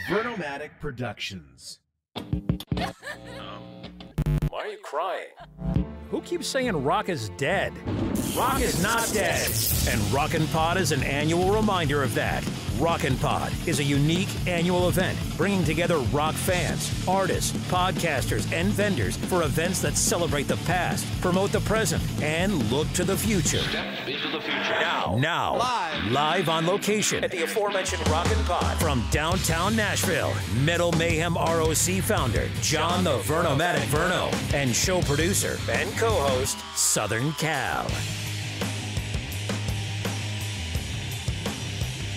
Vernomatic Productions. Why are you crying? Who keeps saying rock is dead? Rock is not dead. And Rockin' Pod is an annual reminder of that. Rockin' Pod is a unique annual event bringing together rock fans, artists, podcasters, and vendors for events that celebrate the past, promote the present, and look to the future. Step into the future. Now, live on location at the aforementioned Rockin' Pod from downtown Nashville, Metal Mayhem ROC founder John the Vernomatic Verno and show producer and co-host Southern Cal.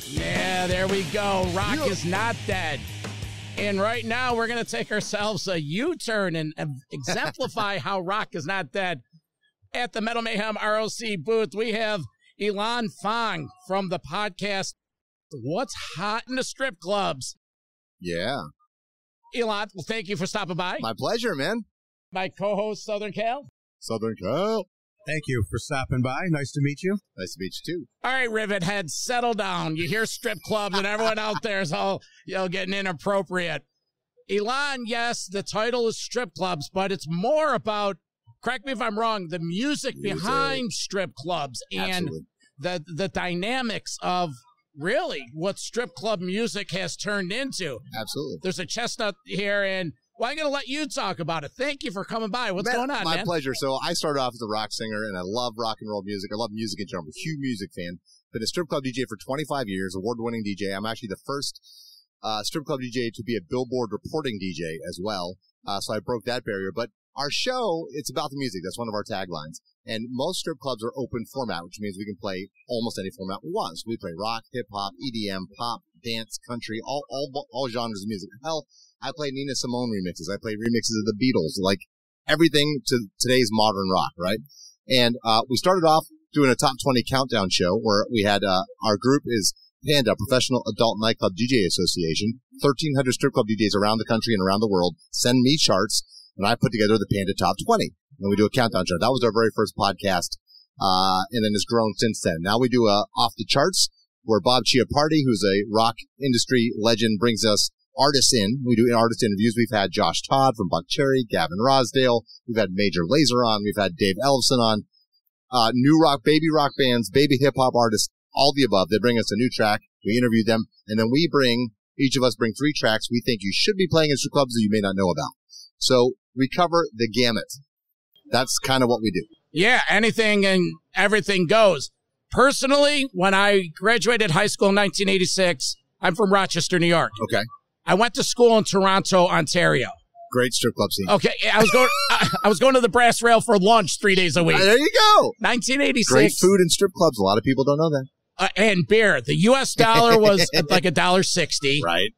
Yeah, there we go. Rock is not dead. And right now, we're going to take ourselves a U-turn and exemplify how rock is not dead. At the Metal Mayhem ROC booth, we have Ilan Fong from the podcast What's Hot in the Strip Clubs. Yeah. Ilan, well, thank you for stopping by. My pleasure, man. My co-host, Southern Cal. Southern Cal. Thank you for stopping by. Nice to meet you. Nice to meet you, too. All right, Rivet heads, settle down. You hear strip clubs and everyone out there is all, getting inappropriate. Ilan, yes, the title is strip clubs, but it's more about, correct me if I'm wrong, the music behind strip clubs and the dynamics of really what strip club music has turned into. Absolutely. There's a chestnut here, and well, I'm going to let you talk about it. Thank you for coming by. What's going on, my man? My pleasure. So I started off as a rock singer, and I love rock and roll music. I love music in general. I'm a huge music fan. Been a strip club DJ for 25 years, award-winning DJ. I'm actually the first strip club DJ to be a Billboard reporting DJ as well. So I broke that barrier. But our show, it's about the music. That's one of our taglines. And most strip clubs are open format, which means we can play almost any format we want. So we play rock, hip-hop, EDM, pop, dance, country, all genres of music. Hell, I play Nina Simone remixes. I play remixes of the Beatles, like everything to today's modern rock, right? And we started off doing a top 20 countdown show where we had our group is PANDA, Professional Adult Nightclub DJ Association. 1,300 strip club DJs around the country and around the world send me charts, and I put together the PANDA Top 20. And we do a countdown show. That was our very first podcast, and then it's grown since then. Now we do Off the Charts, where Bob Chiappardi, who's a rock industry legend, brings us artists in. We do artist interviews. We've had Josh Todd from Buckcherry, Gavin Rosdale. We've had Major Lazer on. We've had Dave Ellefson on. New rock, baby rock bands, baby hip-hop artists, all the above. They bring us a new track. We interview them. And then each of us bring 3 tracks we think you should be playing in strip clubs that you may not know about. So we cover the gamut. That's kind of what we do. Yeah, anything and everything goes. Personally, when I graduated high school in 1986, I'm from Rochester, New York. Okay. I went to school in Toronto, Ontario. Great strip club scene. Okay, I was going to the Brass Rail for lunch 3 days a week. There you go. 1986. Great food in strip clubs. A lot of people don't know that. And beer. The U.S. dollar was like $1.60. Right.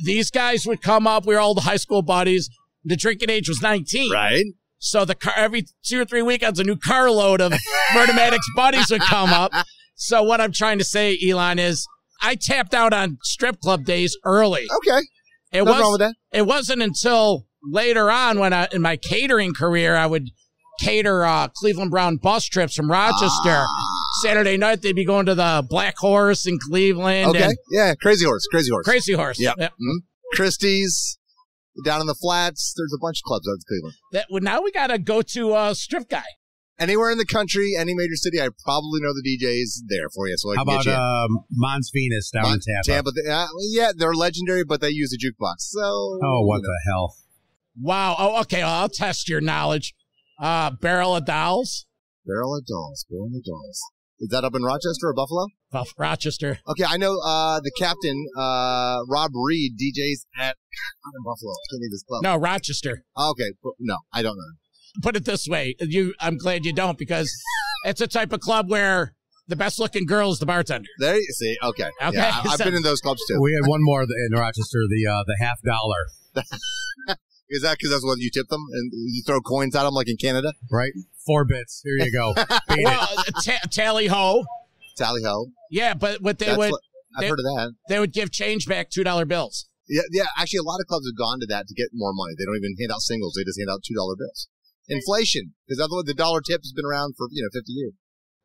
These guys would come up. We were all the high school buddies. The drinking age was 19. Right. So every 2 or 3 weekends, a new carload of Vernomatic's buddies would come up. So what I'm trying to say, Ilan, is I tapped out on strip club days early. Okay. Nothing wrong with that. It wasn't until later on when in my catering career, I would cater Cleveland Brown bus trips from Rochester. Saturday night, they'd be going to the Black Horse in Cleveland. Okay. Yeah. Crazy Horse. Crazy Horse. Yep. Mm-hmm. Christie's. Down in the flats, there's a bunch of clubs out in Cleveland. Now we got to go to Strip Guy. Anywhere in the country, any major city, I probably know the DJs there for you. So how about Mons Venus down in Tampa? Yeah, they're legendary, but they use a jukebox. So what the hell? Wow. Oh, okay. I'll test your knowledge. Barrel of Dolls. Barrel of Dolls. Is that up in Rochester or Buffalo? Rochester. Okay, I know the captain, Rob Reed, DJs at Buffalo. I can't this club. No, Rochester. Okay, no, I don't know. Put it this way. I'm glad you don't, because it's a type of club where the best-looking girl is the bartender. There you see. Okay. Yeah, I've been in those clubs, too. We had one more in Rochester, the $50. Is that because that's what you tip them? And you throw coins at them like in Canada? Right. 4 bits. Here you go. Tally ho. Tally ho. Yeah, but I've heard of that. They would give change back $2 bills. Yeah. Actually, a lot of clubs have gone to that to get more money. They don't even hand out singles. They just hand out $2 bills. Inflation, because otherwise the dollar tip has been around for 50 years.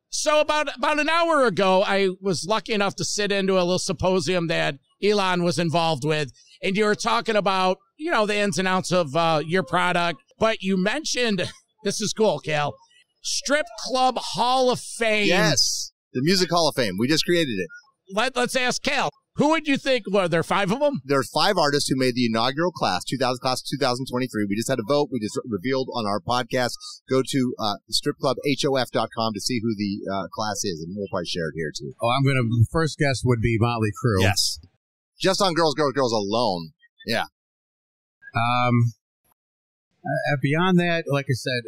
So about an hour ago, I was lucky enough to sit into a little symposium that Ilan was involved with, and you were talking about, the ins and outs of your product, but you mentioned, this is cool, Cal, Strip Club Hall of Fame. Yes, the Music Hall of Fame. We just created it. Let's ask Cal. Who would you think? Were there 5 of them? There's 5 artists who made the inaugural class 2023. We just had a vote. We just revealed on our podcast. Go to stripclubhof.com to see who the class is, and we'll probably share it here too. Oh, first guess would be Motley Crue. Yes. Just on Girls, Girls, Girls alone. Yeah. Beyond that, like I said,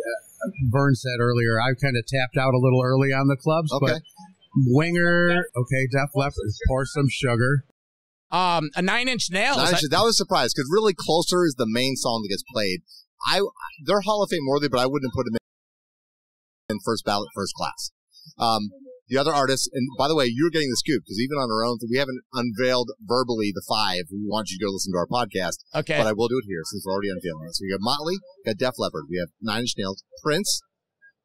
Vern said earlier, I kind of tapped out a little early on the clubs, Okay. but Winger, okay, Def Leppard, Pour Some Sugar. A 9 Inch Nails. That was a surprise because really Closer is the main song that gets played. They're Hall of Fame worthy, but I wouldn't put them in first ballot, first class. The other artists, and by the way, you're getting the scoop because even on our own, we haven't unveiled verbally the 5. We want you to go listen to our podcast. Okay. But I will do it here since we're already unveiling it. So we got Motley, we got Def Leppard, we have 9 Inch Nails, Prince.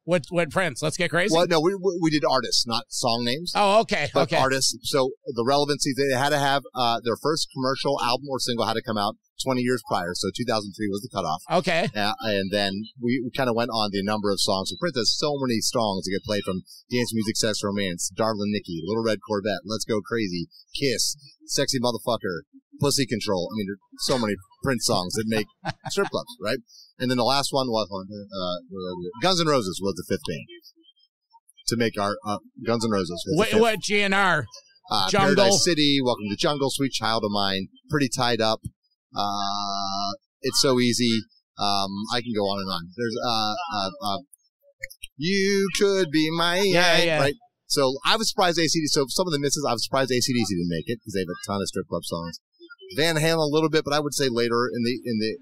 What Prince? Let's get crazy. Well, no, we did artists, not song names. Oh, okay. But Okay. artists. So the relevancy, they had to have their first commercial album or single had to come out 20 years prior. So 2003 was the cutoff. Okay. And then we kind of went on the number of songs. So Prince has so many songs that get played from Dance Music, Sex, Romance, Darlin' Nikki, Little Red Corvette, Let's Go Crazy, Kiss, Sexy Motherfucker, Pussy Control. I mean, there's so many Prince songs that make strip clubs, right? And then the last one was Guns N' Roses was the 5th band to make our Guns N' Roses. What GNR? Jungle. Paradise City, Welcome to Jungle, Sweet Child of Mine, Pretty Tied Up. It's So Easy. I can go on and on. There's You Could Be My Yeah. Right? So I was surprised AC/DC. So some of the misses, I was surprised AC/DC didn't make it because they have a ton of strip club songs. Van Halen a little bit, but I would say later in the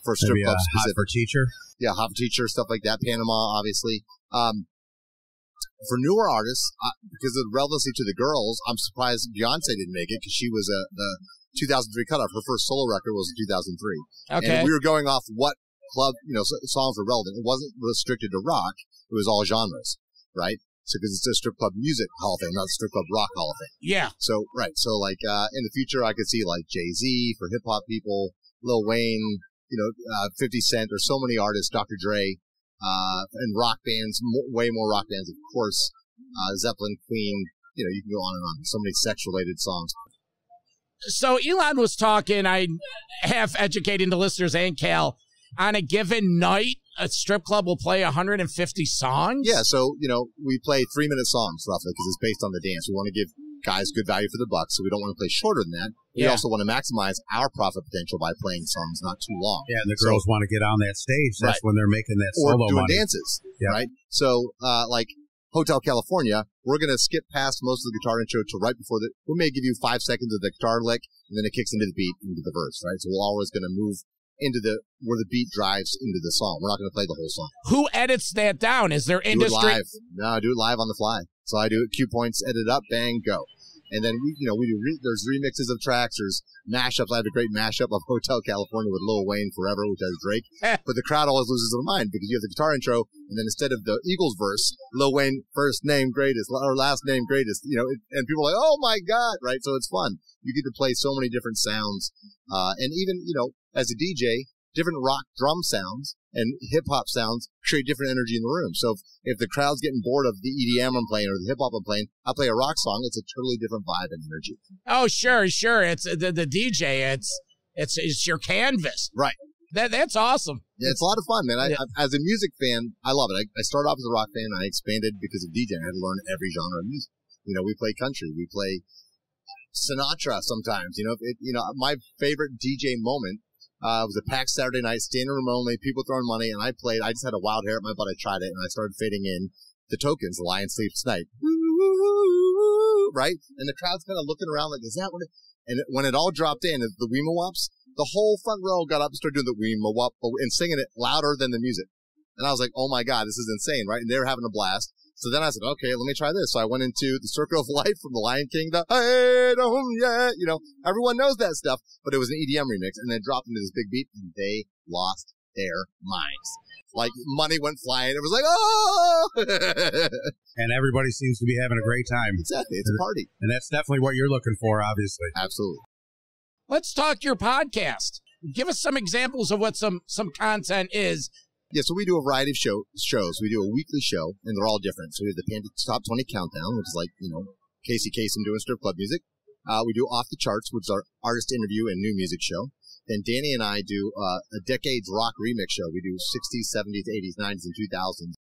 for strip Maybe club Hot specific. for Teacher. Yeah, Hot for Teacher, stuff like that. Panama, obviously. For newer artists, because of the relevancy to the girls, I'm surprised Beyonce didn't make it because she was the 2003 cutoff. Her first solo record was in 2003. Okay. And we were going off what club, songs were relevant. It wasn't restricted to rock. It was all genres, right? So, because it's a strip club music Hall of Fame, not a strip club rock Hall of Fame. Yeah. So, right. So, like, in the future, I could see, like, Jay-Z for hip-hop people, Lil Wayne, 50 Cent. There's so many artists, Dr. Dre, and rock bands, way more rock bands, of course, Zeppelin, Queen, you can go on and on. So many sex-related songs. So Ilan was talking, I half educating the listeners and Cal, on a given night, a strip club will play 150 songs? Yeah, so, we play 3-minute songs, roughly, because it's based on the dance. We want to give guys good value for the buck, so we don't want to play shorter than that. We also want to maximize our profit potential by playing songs not too long. Yeah, and the girls want to get on that stage. That's when they're making that solo or doing money. dances, right? So, like Hotel California, we're going to skip past most of the guitar intro to right before we may give you 5 seconds of the guitar lick, and then it kicks into the beat, into the verse, right? So we're always going to move into where the beat drives into the song. We're not going to play the whole song. Who edits that down? Is there industry? Do it live. No, I do it live on the fly. So I do it, cue points, edit up, bang, go. And then we do there's remixes of tracks, there's mashups. I have a great mashup of Hotel California with Lil Wayne Forever, which has Drake. But the crowd always loses their mind because you have the guitar intro, and then instead of the Eagles verse, Lil Wayne first name greatest or last name greatest, and people are like, oh my God, right? So it's fun. You get to play so many different sounds, and even as a DJ, different rock drum sounds and hip-hop sounds create different energy in the room. So if the crowd's getting bored of the EDM I'm playing or the hip-hop I'm playing, I play a rock song. It's a totally different vibe and energy. Oh, sure. It's the DJ. It's your canvas. Right. That's awesome. Yeah, it's a lot of fun, man. As a music fan, I love it. I started off as a rock fan. I expanded because of DJing. I had to learn every genre of music. We play country. We play Sinatra sometimes. My favorite DJ moment it was a packed Saturday night, standing room only, people throwing money, and I played. I just had a wild hair at my butt. I tried it, and I started fading in the Tokens, The Lion Sleeps Tonight. Right? And the crowd's kind of looking around like, is that what it? And when it all dropped in, the Weema Wops, the whole front row got up and started doing the Weema Wop and singing it louder than the music. And I was like, oh my God, this is insane, right? And they were having a blast. So then I said, okay, let me try this. So I went into the Circle of Life from The Lion King. Hey, don't yet. Everyone knows that stuff, but it was an EDM remix, and then dropped into this big beat, and they lost their minds. Like, money went flying. It was like, oh! And everybody seems to be having a great time. Exactly. It's a party. And that's definitely what you're looking for, obviously. Absolutely. Let's talk your podcast. Give us some examples of what some content is. Yeah, so we do a variety of shows. We do a weekly show, and they're all different. So we have the Top 20 Countdown, which is like, Casey Kasem doing strip club music. We do Off the Charts, which is our artist interview and new music show. Then Danny and I do a Decades Rock remix show. We do 60s, 70s, 80s, 90s, and 2000s.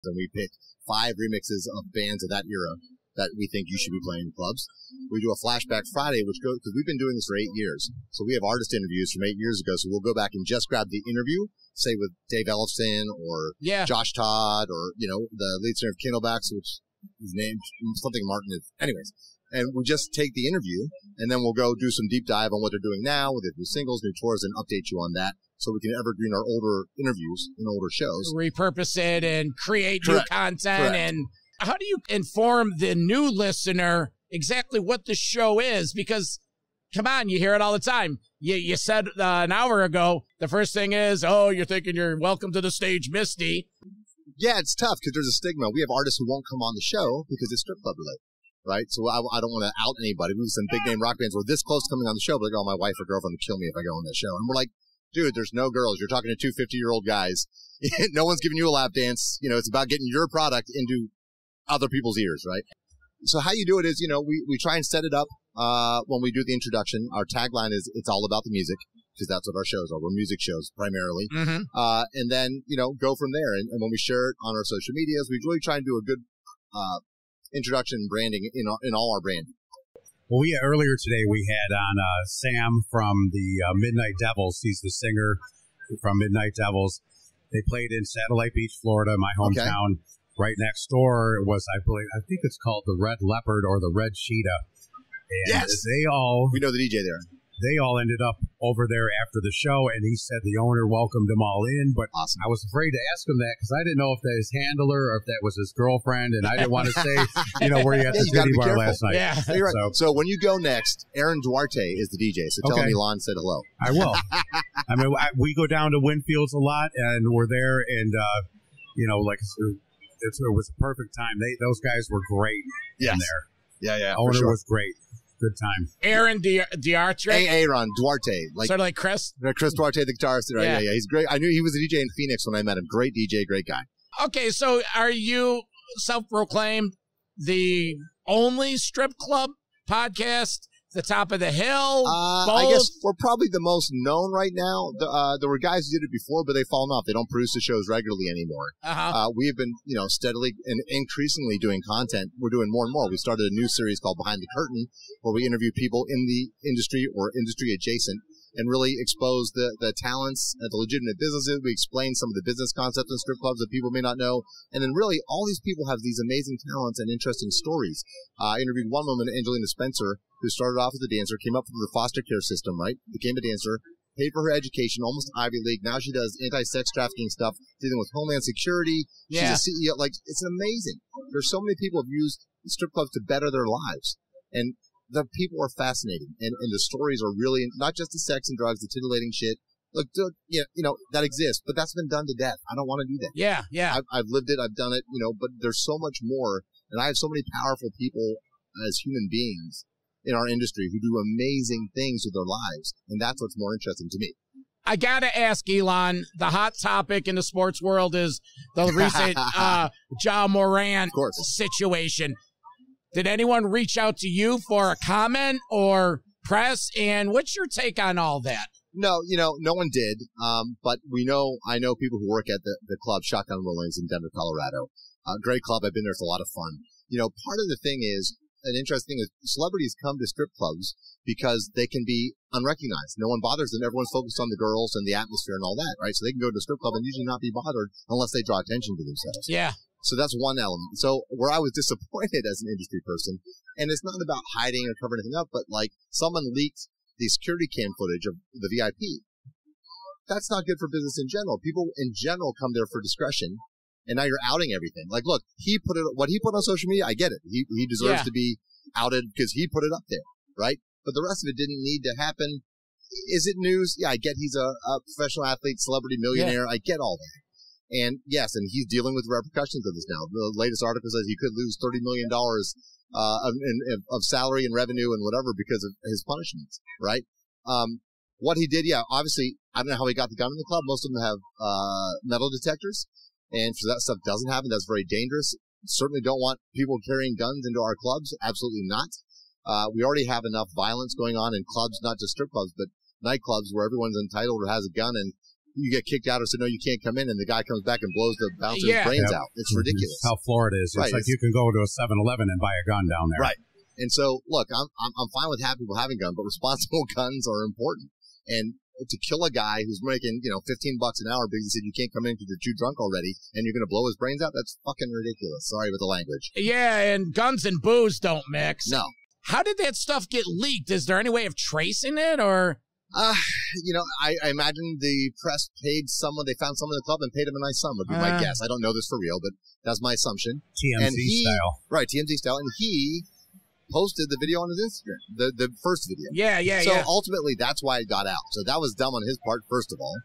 And we pick 5 remixes of bands of that era that we think you should be playing in clubs. We do a Flashback Friday, which goes, because we've been doing this for 8 years. So we have artist interviews from 8 years ago. So we'll go back and just grab the interview, say with Dave Ellefson or Josh Todd or, the lead singer of Candlebacks, which his name, something Martin is. Anyways. And we just take the interview, and then we'll go do some deep dive on what they're doing now, with their new singles, new tours, and update you on that, so we can evergreen our older interviews and older shows. Repurpose it and create new content. Correct. And how do you inform the new listener exactly what the show is? Because, come on, you hear it all the time. You said an hour ago, the first thing is, you're thinking you're welcome to the stage, Misty. Yeah, it's tough because there's a stigma. We have artists who won't come on the show because it's strip club related. Right? So I don't want to out anybody. We have some big name rock bands who are this close to coming on the show, but like, my wife or girlfriend would kill me if I go on that show. And we're like, dude, there's no girls. You're talking to 2 50-year-old guys. No one's giving you a lap dance. It's about getting your product into other people's ears, right? So how you do it is, we try and set it up when we do the introduction. Our tagline is, it's all about the music, because that's what our shows are. We're music shows primarily. Mm-hmm. And then, go from there. And when we share it on our social medias, we really try and do a good introduction and branding in all our branding. Well, earlier today we had on Sam from the Midnight Devils. He's the singer from Midnight Devils. They played in Satellite Beach, Florida, my hometown. Okay. Right next door was, I think it's called the Red Leopard or the Red Cheetah. And we know the DJ there. They all ended up over there after the show, and he said the owner welcomed them all in, but awesome. I was afraid to ask him that because I didn't know if that was his handler or if that was his girlfriend, and I didn't want to say, where you at the titty bar last night. Yeah, you're right. So when you go next, Aaron Duarte is the DJ, so tell him Ilan said hello. I will. I mean, we go down to Winfield's a lot, and we're there, and, it was a perfect time. Those guys were great in there. Yeah, owner was great. Good time. Aaron Duarte? Aaron Duarte. Sort of like Chris? Chris Duarte, the guitarist. Right? Yeah, he's great. I knew he was a DJ in Phoenix when I met him. Great DJ, great guy. Okay, so are you self-proclaimed the only strip club podcast? The top of the hill? I guess we're probably the most known right now. There were guys who did it before, but they've fallen off. They don't produce the shows regularly anymore. We have been, steadily and increasingly doing content. We're doing more and more. We started a new series called Behind the Curtain, where we interview people in the industry or industry adjacent and really expose the talents and the legitimate businesses. We explain some of the business concepts in strip clubs that people may not know. And then really all these people have these amazing talents and interesting stories. I interviewed one woman, Angelina Spencer, who started off as a dancer, came up through the foster care system, right? Became a dancer, paid for her education, almost Ivy League. Now she does anti-sex trafficking stuff, dealing with Homeland Security. She's a CEO. Like, it's amazing. There's so many people who have used strip clubs to better their lives. And the people are fascinating, and the stories are really not just the sex and drugs, the titillating shit. Look, that exists, but that's been done to death. I don't want to do that. Yeah. I've lived it, I've done it, but there's so much more, and I have so many powerful people as human beings in our industry who do amazing things with their lives, and that's what's more interesting to me. I gotta ask, Ilan, the hot topic in the sports world is the recent Ja Morant situation. Did anyone reach out to you for a comment or press? And what's your take on all that? No, no one did. But I know people who work at the club Shotgun Rollings in Denver, Colorado. Great club. I've been there. It's a lot of fun. Part of the thing is, an interesting thing is celebrities come to strip clubs because they can be unrecognized. No one bothers them. Everyone's focused on the girls and the atmosphere and all that, right? So they can go to a strip club and usually not be bothered unless they draw attention to themselves. Yeah. So that's one element. So where I was disappointed as an industry person, and it's not about hiding or covering anything up, but like someone leaked the security cam footage of the VIP. That's not good for business in general. People in general come there for discretion, and now you're outing everything. Like, look, what he put on social media, I get it. He deserves to be outed because he put it up there, right? But the rest of it didn't need to happen. is it news? Yeah, I get he's a professional athlete, celebrity, millionaire. I get all that. And yes, and he's dealing with repercussions of this now. The latest article says he could lose $30 million of salary and revenue and whatever because of his punishments, right? What he did, obviously, I don't know how he got the gun in the club. Most of them have metal detectors, and so that stuff doesn't happen. That's very dangerous. Certainly don't want people carrying guns into our clubs. Absolutely not. We already have enough violence going on in clubs, not just strip clubs, but nightclubs where everyone's entitled or has a gun, and you get kicked out or say, no, you can't come in, and the guy comes back and blows the bouncer's brains out. It's ridiculous. That's how Florida is. It's like you can go to a 7-Eleven and buy a gun down there. Right. And so, look, I'm fine with having people having guns, but responsible guns are important. And to kill a guy who's making, $15 an hour because he said you can't come in because you're too drunk already and you're going to blow his brains out, that's fucking ridiculous. Sorry with the language. Yeah, and guns and booze don't mix. No. How did that stuff get leaked? Is there any way of tracing it, or? I imagine the press paid someone. They found someone in the club and paid him a nice sum, would be my guess. I don't know this for real, but that's my assumption. TMZ style. Right, TMZ style. And he posted the video on his Instagram, the first video. So ultimately, that's why it got out. So that was dumb on his part, first of all.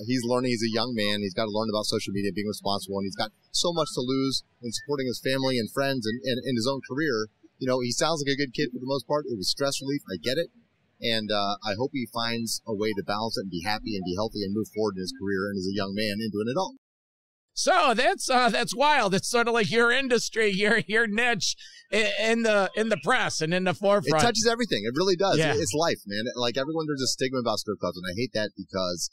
He's learning. He's a young man. He's got to learn about social media, being responsible, and he's got so much to lose in supporting his family and friends and his own career. He sounds like a good kid for the most part. It was stress relief. I get it. And I hope he finds a way to balance it and be happy and be healthy and move forward in his career and as a young man into an adult. So that's wild. It's sort of like your industry, your niche in the press and in the forefront. It touches everything. It really does. Yeah. It's life, man. Like everyone, there's a stigma about strip clubs, and I hate that because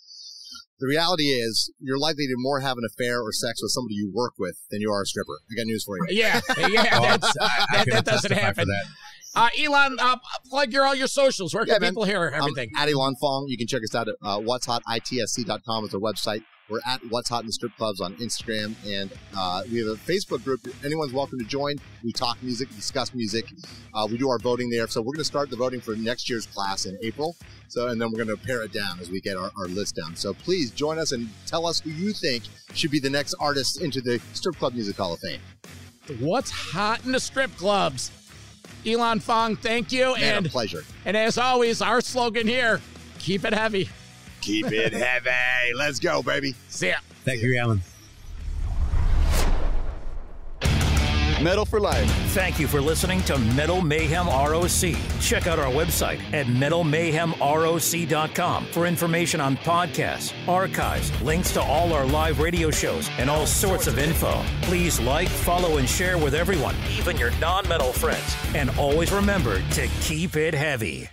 the reality is you're likely to more have an affair or sex with somebody you work with than you are a stripper. I got news for you. Yeah, that doesn't happen. Ilan, plug all your socials. Where can people hear everything? At Ilan Fong. You can check us out at whatshotitsc.com is our website. We're at What's Hot in the Strip Clubs on Instagram, and we have a Facebook group. Anyone's welcome to join. We talk music, discuss music. We do our voting there. So we're going to start the voting for next year's class in April. And then we're going to pare it down as we get our list down. So please join us and tell us who you think should be the next artist into the Strip Club Music Hall of Fame. What's hot in the strip clubs? Ilan Fong, thank you. Man, a pleasure. And as always, our slogan here, keep it heavy. Keep it heavy. Let's go, baby. See ya. Thank you, Alan. Metal for life. Thank you for listening to Metal Mayhem ROC. Check out our website at metalmayhemroc.com for information on podcasts, archives, links to all our live radio shows, and all sorts of info. Please like, follow, and share with everyone, even your non-metal friends. And always remember to keep it heavy.